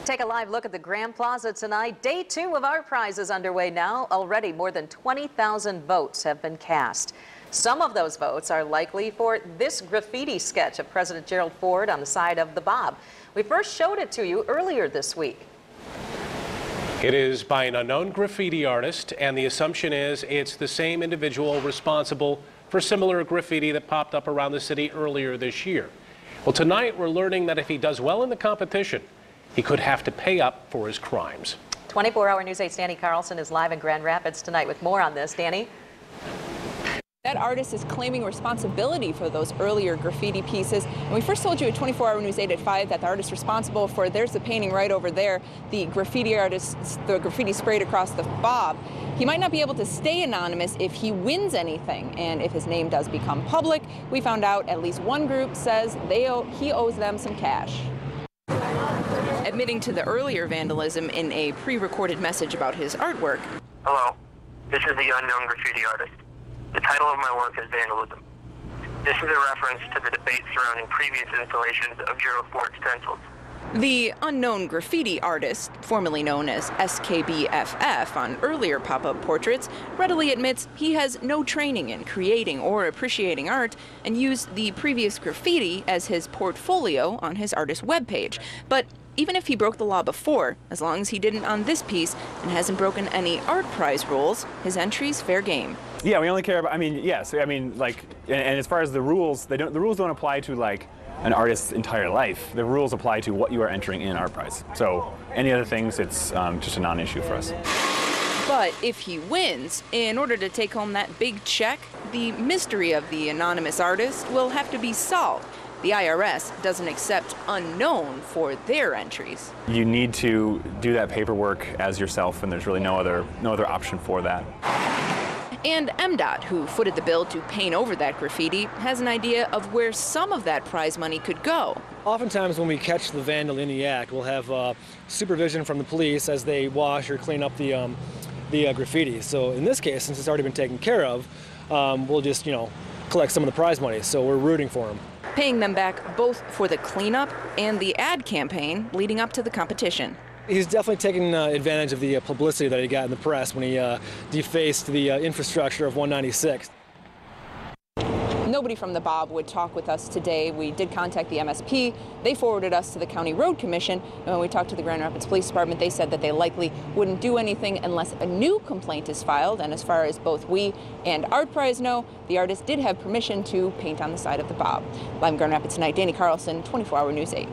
Take a live look at the Grand Plaza tonight. Day 2 of Art Prize is underway now. Already more than 20,000 votes have been cast. Some of those votes are likely for this graffiti sketch of President Gerald Ford on the side of the Bob. We first showed it to you earlier this week. It is by an unknown graffiti artist, and the assumption is it's the same individual responsible for similar graffiti that popped up around the city earlier this year. Well, tonight we're learning that if he does well in the competition, he could have to pay up for his crimes. 24-hour News 8's Danny Carlson is live in Grand Rapids tonight with more on this. Danny? That artist is claiming responsibility for those earlier graffiti pieces. And we first told you at 24-hour News 8 at 5 that the artist responsible for, there's the painting right over there, the graffiti artist, the graffiti sprayed across the Bob. He might not be able to stay anonymous if he wins anything. And if his name does become public, we found out at least one group says he owes them some cash. Admitting to the earlier vandalism in a pre-recorded message about his artwork. Hello, this is the unknown graffiti artist. The title of my work is Vandalism. This is a reference to the debate surrounding previous installations of Gerald Ford stencils. The unknown graffiti artist, formerly known as SKBFF on earlier pop-up portraits, readily admits he has no training in creating or appreciating art and used the previous graffiti as his portfolio on his artist webpage. But even if he broke the law before, as long as he didn't on this piece and hasn't broken any art prize rules, his entry's fair game. Yeah, we only care about, yes, like, and as far as the rules, the rules don't apply to like an artist's entire life. The rules apply to what you are entering in art prize. So any other things, it's just a non-issue for us. But if he wins, in order to take home that big check, the mystery of the anonymous artist will have to be solved. The IRS doesn't accept unknown for their entries. You need to do that paperwork as yourself, and there's really no other option for that. And MDOT, who footed the bill to paint over that graffiti, has an idea of where some of that prize money could go. Oftentimes when we catch the vandal in the act, we'll have supervision from the police as they wash or clean up the graffiti. So in this case, since it's already been taken care of, we'll just, collect some of the prize money. So we're rooting for them. Paying them back both for the cleanup and the ad campaign leading up to the competition. He's definitely taken advantage of the publicity that he got in the press when he defaced the infrastructure of 196. Nobody from the Bob would talk with us today. We did contact the MSP. They forwarded us to the County Road Commission. And when we talked to the Grand Rapids Police Department, they said that they likely wouldn't do anything unless a new complaint is filed. And as far as both we and Art Prize know, the artist did have permission to paint on the side of the Bob. Live in Grand Rapids tonight, Danny Carlson, 24-hour News 8.